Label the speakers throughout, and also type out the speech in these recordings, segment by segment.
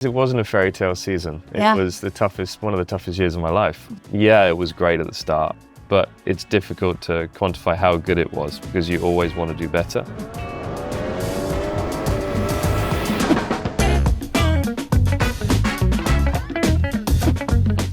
Speaker 1: It wasn't a fairy tale season. It
Speaker 2: Yeah.
Speaker 1: was one of the toughest years of my life. Yeah, it was great at the start, but it's difficult to quantify how good it was because you always want to do better.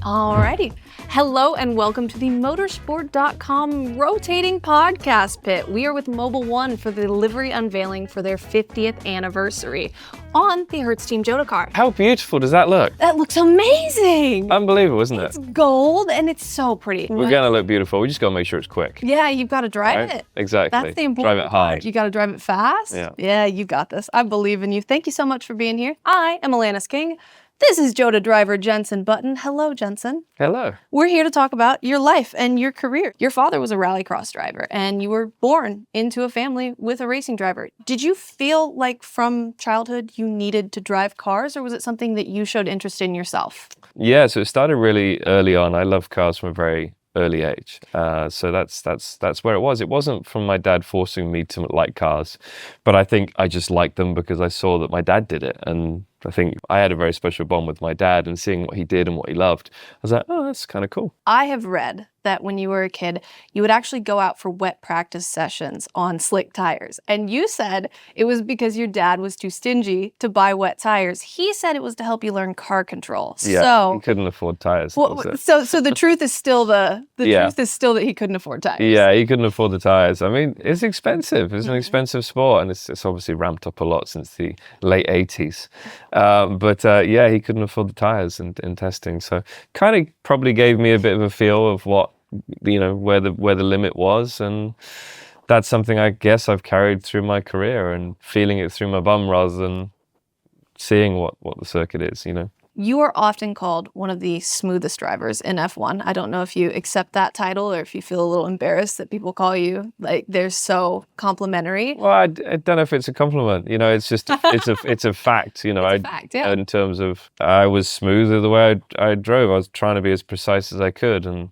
Speaker 2: Alrighty. Hello and welcome to the Motorsport.com rotating podcast pit. We are with Mobil 1 for the livery unveiling for their 50th anniversary on the Hertz Team JOTA car.
Speaker 1: How beautiful does that look?
Speaker 2: That looks amazing!
Speaker 1: Unbelievable, isn't it?
Speaker 2: It's gold and it's so pretty.
Speaker 1: We're gonna look beautiful. We just gotta make sure it's quick.
Speaker 2: Yeah, you've got to drive it.
Speaker 1: Exactly.
Speaker 2: That's the important
Speaker 1: Drive it hard.
Speaker 2: part. You got to drive it fast. Yeah, you got this. I believe in you. Thank you so much for being here. I am Alanis King. This is JOTA driver Jenson Button. Hello, Jenson.
Speaker 1: Hello.
Speaker 2: We're here to talk about your life and your career. Your father was a rallycross driver, and you were born into a family with a racing driver. Did you feel like from childhood you needed to drive cars, or was it something that you showed interest in yourself?
Speaker 1: Yeah, so it started really early on. I love cars from a very early age. So that's where it was. It wasn't from my dad forcing me to like cars, but I think I just liked them because I saw that my dad did it. And I think I had a very special bond with my dad, and seeing what he did and what he loved, I was like, oh, that's kind of cool.
Speaker 2: I have read that when you were a kid, you would actually go out for wet practice sessions on slick tires. And you said it was because your dad was too stingy to buy wet tires. He said it was to help you learn car control.
Speaker 1: Yeah,
Speaker 2: so
Speaker 1: he couldn't afford tires.
Speaker 2: well, so the truth is still truth is still that he couldn't afford tires.
Speaker 1: Yeah, he couldn't afford the tires. I mean, it's expensive. It's an expensive sport, and it's obviously ramped up a lot since the late 80s. Yeah, he couldn't afford the tires in testing. So kind of probably gave me a bit of a feel of what, where the limit was. And that's something I guess I've carried through my career, and feeling it through my bum rather than seeing what the circuit is,
Speaker 2: You are often called one of the smoothest drivers in F1. I don't know if you accept that title or if you feel a little embarrassed that people call you like they're so complimentary.
Speaker 1: Well, I don't know if it's a compliment. It's just it's a fact.
Speaker 2: It's a fact, yeah.
Speaker 1: In terms of I was smooth the way I drove. I was trying to be as precise as I could, and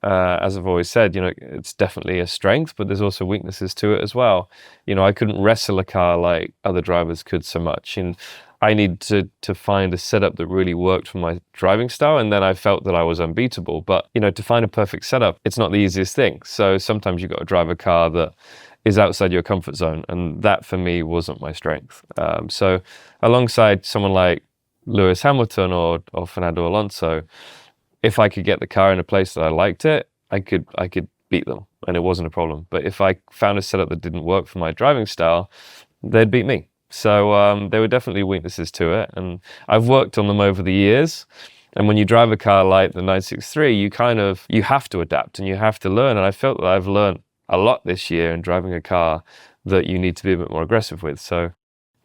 Speaker 1: as I've always said, it's definitely a strength, but there's also weaknesses to it as well. I couldn't wrestle a car like other drivers could so much, and I need to find a setup that really worked for my driving style, and then I felt that I was unbeatable. But, to find a perfect setup, it's not the easiest thing. So sometimes you've got to drive a car that is outside your comfort zone, and that for me wasn't my strength. So alongside someone like Lewis Hamilton or Fernando Alonso, if I could get the car in a place that I liked it, I could beat them, and it wasn't a problem. But if I found a setup that didn't work for my driving style, they'd beat me. So there were definitely weaknesses to it, and I've worked on them over the years. And when you drive a car like the 963, you have to adapt and you have to learn. And I felt that I've learned a lot this year in driving a car that you need to be a bit more aggressive with. So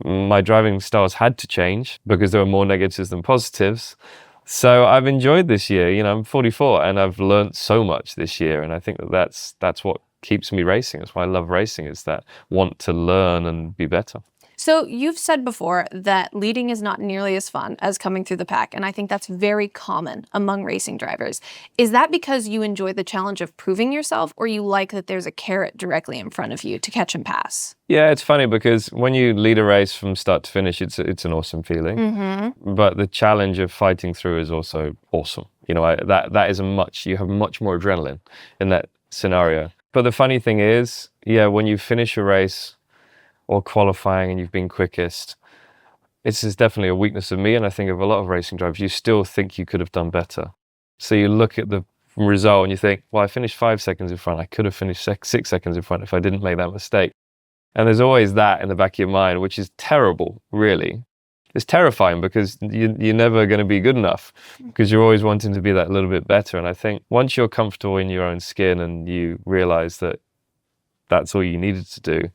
Speaker 1: my driving styles had to change because there were more negatives than positives. So I've enjoyed this year. I'm 44 and I've learned so much this year. And I think that's what keeps me racing. That's why I love racing, is that want to learn and be better.
Speaker 2: So you've said before that leading is not nearly as fun as coming through the pack, and I think that's very common among racing drivers. Is that because you enjoy the challenge of proving yourself, or you like that there's a carrot directly in front of you to catch and pass?
Speaker 1: Yeah, it's funny because when you lead a race from start to finish, it's an awesome feeling.
Speaker 2: Mm-hmm.
Speaker 1: But the challenge of fighting through is also awesome. That is you have much more adrenaline in that scenario. But the funny thing is, when you finish a race or qualifying and you've been quickest, it's definitely a weakness of me, and I think of a lot of racing drivers. You still think you could have done better. So you look at the result and you think, well, I finished 5 seconds in front. I could have finished 6 seconds in front if I didn't make that mistake. And there's always that in the back of your mind, which is terrible, really. It's terrifying because you're never going to be good enough because you're always wanting to be that little bit better. And I think once you're comfortable in your own skin and you realize that that's all you needed to do,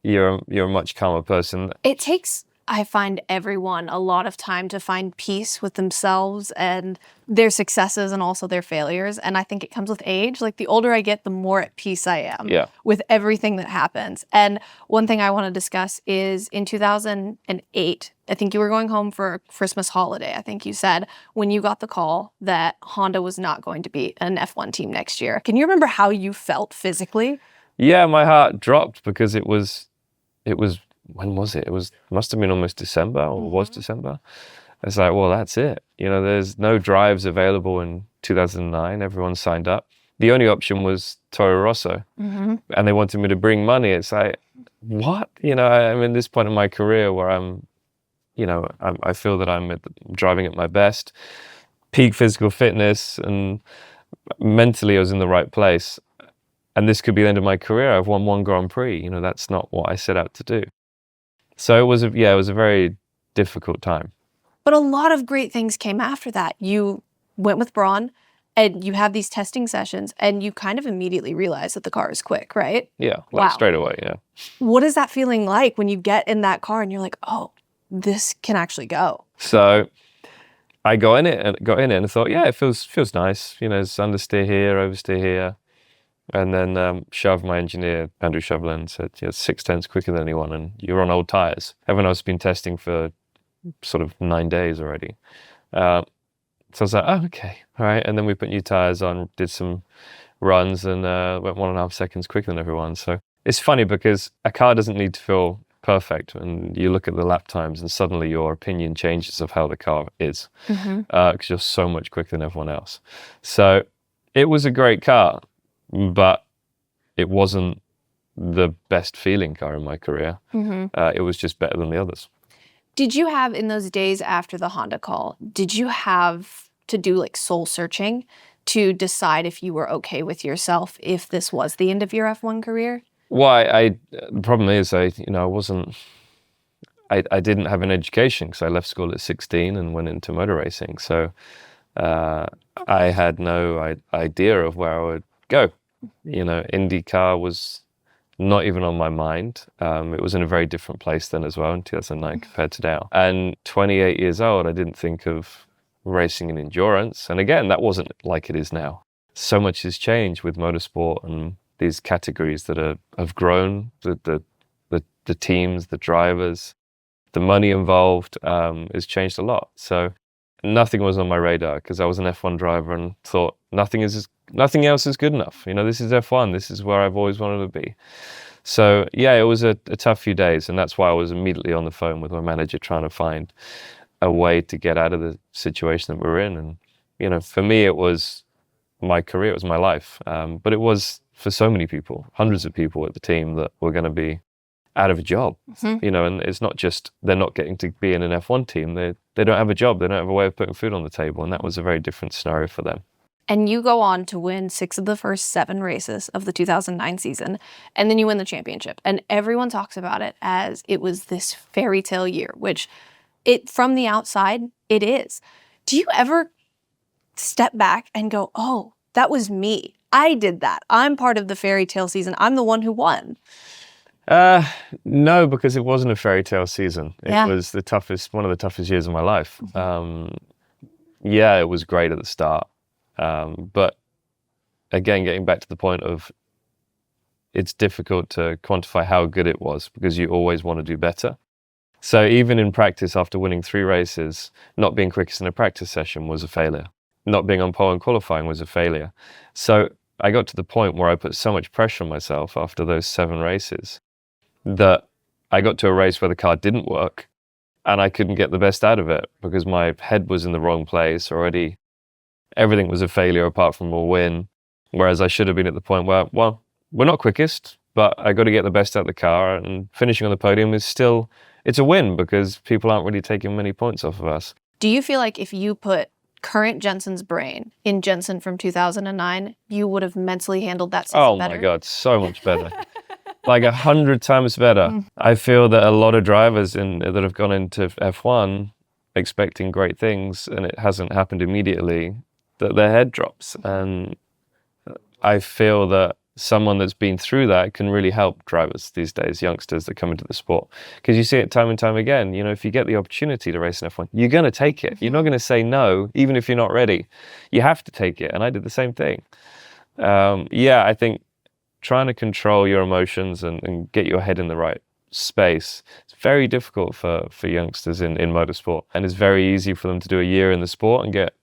Speaker 1: you're a much calmer person.
Speaker 2: It takes, I find, everyone a lot of time to find peace with themselves and their successes and also their failures. And I think it comes with age. Like the older I get, the more at peace I am with everything that happens. And one thing I want to discuss is in 2008, I think you were going home for a Christmas holiday. I think you said when you got the call that Honda was not going to be an F1 team next year. Can you remember how you felt physically?
Speaker 1: Yeah, my heart dropped because it was, when was it? Must have been almost December, or was December. It's like, well, that's it. There's no drives available in 2009. Everyone signed up. The only option was Toro Rosso, and they wanted me to bring money. It's like, what? I'm in this point in my career where I feel that I'm driving at my best, peak physical fitness, and mentally I was in the right place. And this could be the end of my career. I've won one Grand Prix. That's not what I set out to do. So it was a very difficult time.
Speaker 2: But a lot of great things came after that. You went with Brawn, and you had these testing sessions, and you kind of immediately realized that the car is quick, right?
Speaker 1: Yeah, straight away, yeah.
Speaker 2: What is that feeling like when you get in that car and you're like, oh, this can actually go?
Speaker 1: So I got in it and thought, yeah, it feels nice. It's understeer here, oversteer here. And then Shav, my engineer, Andrew Chauvelin, said, 6/10 quicker than anyone, and you're on old tires. Everyone else has been testing for sort of 9 days already. So I was like, oh, okay, all right. And then we put new tires on, did some runs, and went 1.5 seconds quicker than everyone. So it's funny because a car doesn't need to feel perfect. And you look at the lap times and suddenly your opinion changes of how the car is, because you're so much quicker than everyone else. So it was a great car, but it wasn't the best feeling car in my career. It was just better than the others.
Speaker 2: Did you have, in those days after the Honda call, did you have to do like soul searching to decide if you were okay with yourself, if this was the end of your F1 career?
Speaker 1: Well, the problem is I didn't have an education because I left school at 16 and went into motor racing. So I had no idea of where I would go. IndyCar was not even on my mind. It was in a very different place then as well in 2009 compared to now. And 28 years old, I didn't think of racing in endurance. And again, that wasn't like it is now. So much has changed with motorsport and these categories that have grown. The teams, the drivers, the money involved has changed a lot. So nothing was on my radar because I was an F1 driver and thought nothing else is good enough. This is F1. This is where I've always wanted to be. So yeah, it was a tough few days, and that's why I was immediately on the phone with my manager trying to find a way to get out of the situation that we're in. And for me, it was my career, it was my life. But it was for so many people, hundreds of people at the team that were going to be out of a job. And it's not just they're not getting to be in an F1 team. They don't have a job. They don't have a way of putting food on the table, and that was a very different scenario for them.
Speaker 2: And you go on to win 6 of the first 7 races of the 2009 season, and then you win the championship. And everyone talks about it as it was this fairy tale year, which from the outside, it is. Do you ever step back and go, oh, that was me. I did that. I'm part of the fairy tale season. I'm the one who won.
Speaker 1: No, because it wasn't a fairy tale season. It was one of the toughest years of my life. Yeah, it was great at the start. But again, getting back to the point of it's difficult to quantify how good it was because you always want to do better. So even in practice, after winning 3 races, not being quickest in a practice session was a failure. Not being on pole in qualifying was a failure. So I got to the point where I put so much pressure on myself after those 7 races that I got to a race where the car didn't work and I couldn't get the best out of it because my head was in the wrong place already. Everything was a failure apart from a win, whereas I should have been at the point where, well, we're not quickest, but I got to get the best out of the car, and finishing on the podium is still, it's a win because people aren't really taking many points off of us. Do
Speaker 2: you feel like if you put current Jenson's brain in Jenson from 2009, you would have mentally handled that season better?
Speaker 1: Oh my God, so much better. Like 100 times better. I feel that a lot of drivers that have gone into F1 expecting great things and it hasn't happened immediately, that their head drops. And I feel that someone that's been through that can really help drivers these days, youngsters that come into the sport. Because you see it time and time again, if you get the opportunity to race in F1, you're going to take it. You're not going to say no, even if you're not ready. You have to take it. And I did the same thing. I think trying to control your emotions and get your head in the right space, it's very difficult for youngsters in motorsport. And it's very easy for them to do a year in the sport and get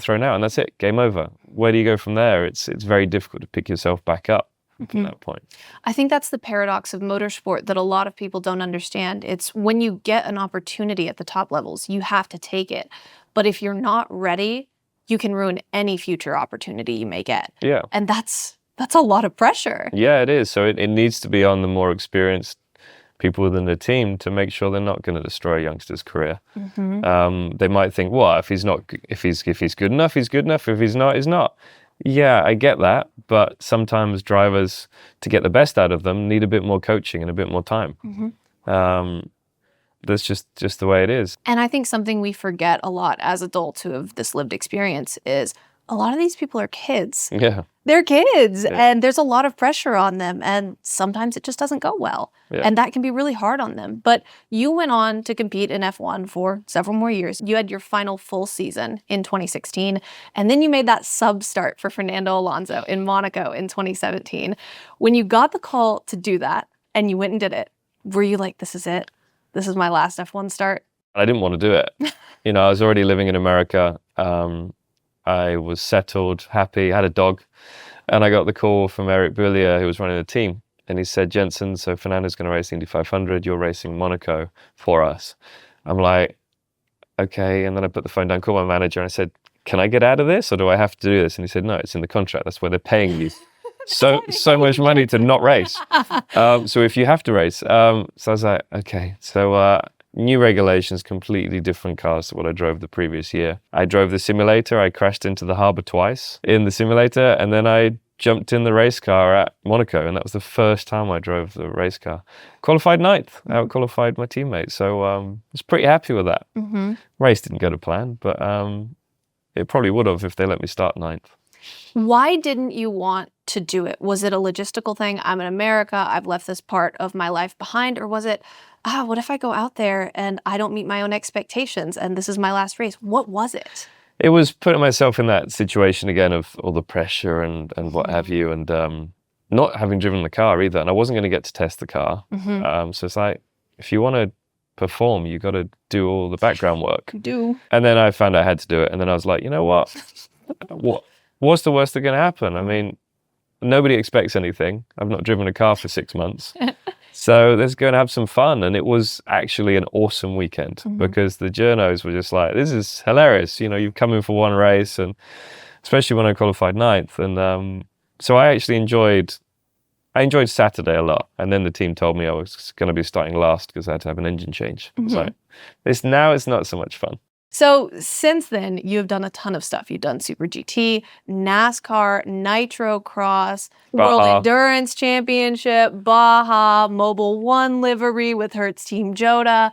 Speaker 1: thrown out, and that's it, game over. Where do you go from there? It's very difficult to pick yourself back up. from that point.
Speaker 2: I think that's the paradox of motorsport that a lot of people don't understand. It's when you get an opportunity at the top levels, you have to take it. But if you're not ready, you can ruin any future opportunity you may get.
Speaker 1: Yeah.
Speaker 2: And that's a lot of pressure.
Speaker 1: Yeah, it is. So it needs to be on the more experienced people within the team to make sure they're not going to destroy a youngster's career. They might think, well, if he's good enough, he's good enough. If he's not, he's not. Yeah, I get that. But sometimes drivers, to get the best out of them, need a bit more coaching and a bit more time. That's just the way it is.
Speaker 2: And I think something we forget a lot as adults who have this lived experience is a lot of these people are kids.
Speaker 1: Yeah.
Speaker 2: They're kids, and there's a lot of pressure on them, and sometimes it just doesn't go well. And that can be really hard on them. But you went on to compete in F1 for several more years. You had your final full season in 2016, and then you made that sub-start for Fernando Alonso in Monaco in 2017. When you got the call to do that, and you went and did it, were you like, this is it? This is my last F1 start?
Speaker 1: I didn't want to do it. I was already living in America. I was settled, happy, had a dog. And I got the call from Eric Boulier, who was running the team. And he said, Jenson, so Fernando's going to race Indy 500. You're racing Monaco for us. I'm like, okay. And then I put the phone down, called my manager, and I said, can I get out of this or do I have to do this? And he said, no, it's in the contract. That's why they're paying you so much money to not race. So if you have to race. So I was like, okay. So new regulations, completely different cars to what I drove the previous year. I drove the simulator. I crashed into the harbor twice in the simulator, and then I jumped in the race car at Monaco, and that was the first time I drove the race car. Qualified ninth, out-qualified my teammate. So I was pretty happy with that. Race didn't go to plan, but it probably would have if they let me start ninth.
Speaker 2: Why didn't you want to do it? Was it a logistical thing? I'm in America, I've left this part of my life behind, or was it, what if I go out there and I don't meet my own expectations and this is my last race? What was it?
Speaker 1: It was putting myself in that situation again of all the pressure and what have you, and not having driven the car either. And I wasn't going to get to test the car. So it's like, if you want to perform, you got to do all the background work.
Speaker 2: You do.
Speaker 1: And then I found out I had to do it. And then I was like, you know what? What's the worst that's going to happen? I mean, nobody expects anything. I've not driven a car for 6 months. So let's go and have some fun. And it was actually an awesome weekend because the journos were just like, this is hilarious. You've come in for one race, and especially when I qualified ninth. And so I actually enjoyed Saturday a lot. And then the team told me I was going to be starting last because I had to have an engine change. So now it's not so much fun.
Speaker 2: So since then, you have done a ton of stuff. You've done Super GT, NASCAR, Nitro Cross, World Endurance Championship, Baja, Mobil 1 livery with Hertz Team JOTA.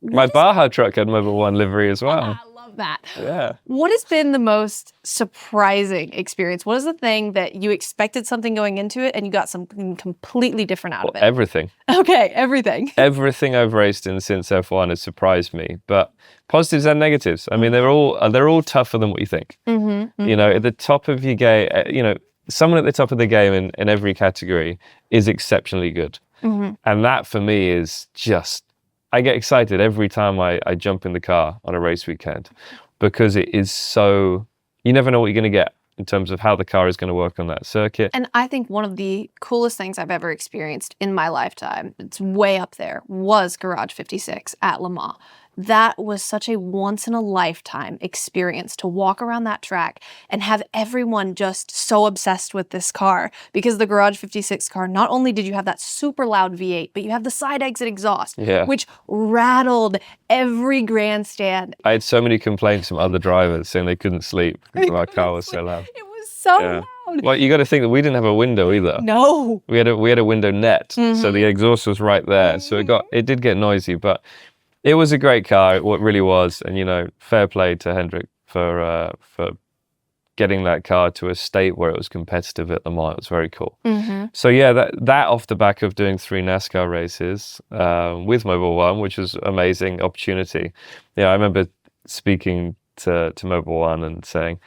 Speaker 1: My Baja truck had Mobil 1 livery as well.
Speaker 2: I love that.
Speaker 1: Yeah.
Speaker 2: What has been the most surprising experience? What is the thing that you expected something going into it and you got something completely different out of it?
Speaker 1: Everything.
Speaker 2: Okay, everything.
Speaker 1: Everything I've raced in since F1 has surprised me, but positives and negatives. I mean, they're all tougher than what you think. At the top of your game, someone at the top of the game in every category is exceptionally good. And that for me is just, I get excited every time I jump in the car on a race weekend because it is so, you never know what you're going to get in terms of how the car is going to work on that circuit.
Speaker 2: And I think one of the coolest things I've ever experienced in my lifetime, it's way up there, was Garage 56 at Le Mans. That was such a once-in-a-lifetime experience to walk around that track and have everyone just so obsessed with this car. Because the Garage 56 car, not only did you have that super loud V8, but you have the side exit exhaust, which rattled every grandstand.
Speaker 1: I had so many complaints from other drivers saying they couldn't sleep because my car was so loud.
Speaker 2: It was so loud.
Speaker 1: Well, you got to think that we didn't have a window either.
Speaker 2: No.
Speaker 1: We had a window net, so the exhaust was right there. So it did get noisy, but it was a great car. It really was, and fair play to Hendrik for getting that car to a state where it was competitive at Le Mans. It was very cool. So yeah, that off the back of doing 3 NASCAR races with Mobil 1, which was an amazing opportunity. I remember speaking to Mobil 1 and saying,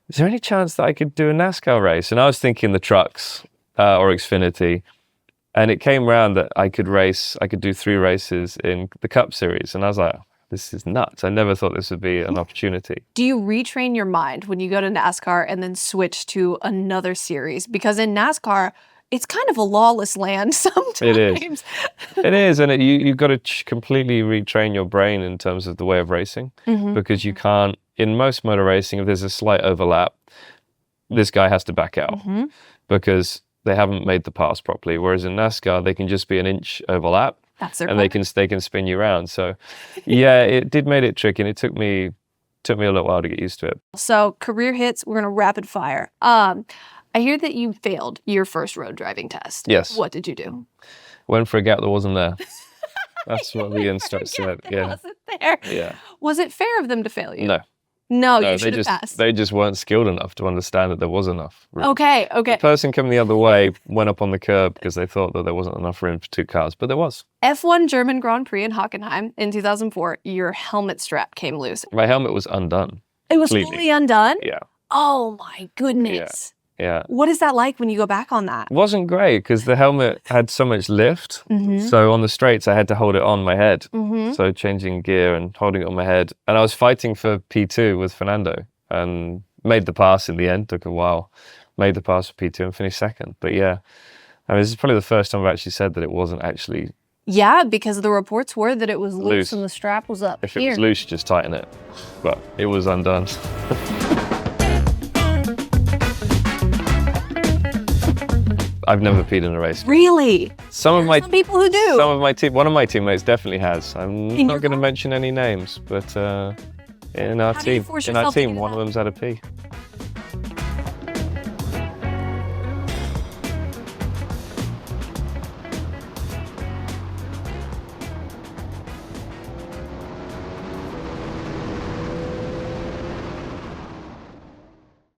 Speaker 1: is there any chance that I could do a NASCAR race? And I was thinking the trucks or Xfinity. And it came around that I could do 3 races in the Cup Series. And I was like, this is nuts. I never thought this would be an opportunity.
Speaker 2: Do you retrain your mind when you go to NASCAR and then switch to another series? Because in NASCAR, it's kind of a lawless land sometimes.
Speaker 1: It is. It is, and you've got to completely retrain your brain in terms of the way of racing, because you can't, in most motor racing, if there's a slight overlap, this guy has to back out because they haven't made the pass properly. Whereas in NASCAR, they can just be an inch overlap.
Speaker 2: That's their
Speaker 1: and they can spin you around. So yeah, it did made it tricky, and it took me a little while to get used to it.
Speaker 2: So career hits, we're gonna rapid fire. I hear that you failed your first road driving test.
Speaker 1: Yes.
Speaker 2: What did you do?
Speaker 1: Went for a gap that wasn't there. That's what the instructor said. Yeah.
Speaker 2: Wasn't there.
Speaker 1: Yeah.
Speaker 2: Was it fair of them to fail you?
Speaker 1: No.
Speaker 2: No, you should have passed.
Speaker 1: They just weren't skilled enough to understand that there was enough room.
Speaker 2: Okay.
Speaker 1: The person coming the other way went up on the curb because they thought that there wasn't enough room for 2 cars, but there was.
Speaker 2: F1 German Grand Prix in Hockenheim in 2004, your helmet strap came loose.
Speaker 1: My helmet was undone.
Speaker 2: It was
Speaker 1: completely.
Speaker 2: fully undone?
Speaker 1: Yeah.
Speaker 2: Oh my goodness.
Speaker 1: Yeah.
Speaker 2: What is that like when you go back on that?
Speaker 1: It wasn't great because the helmet had so much lift. So on the straights, I had to hold it on my head. So changing gear and holding it on my head. And I was fighting for P2 with Fernando and made the pass in the end. Took a while. Made the pass for P2 and finished second. But yeah, I mean, this is probably the first time I've actually said that it wasn't actually.
Speaker 2: Yeah, because the reports were that it was loose and the strap was up
Speaker 1: If
Speaker 2: here.
Speaker 1: it was loose, just tighten it. But it was undone. I've never peed in a race.
Speaker 2: Really?
Speaker 1: Some
Speaker 2: people who do.
Speaker 1: One of my teammates definitely has. I'm not going to mention any names, but in our team, one of them's had a pee.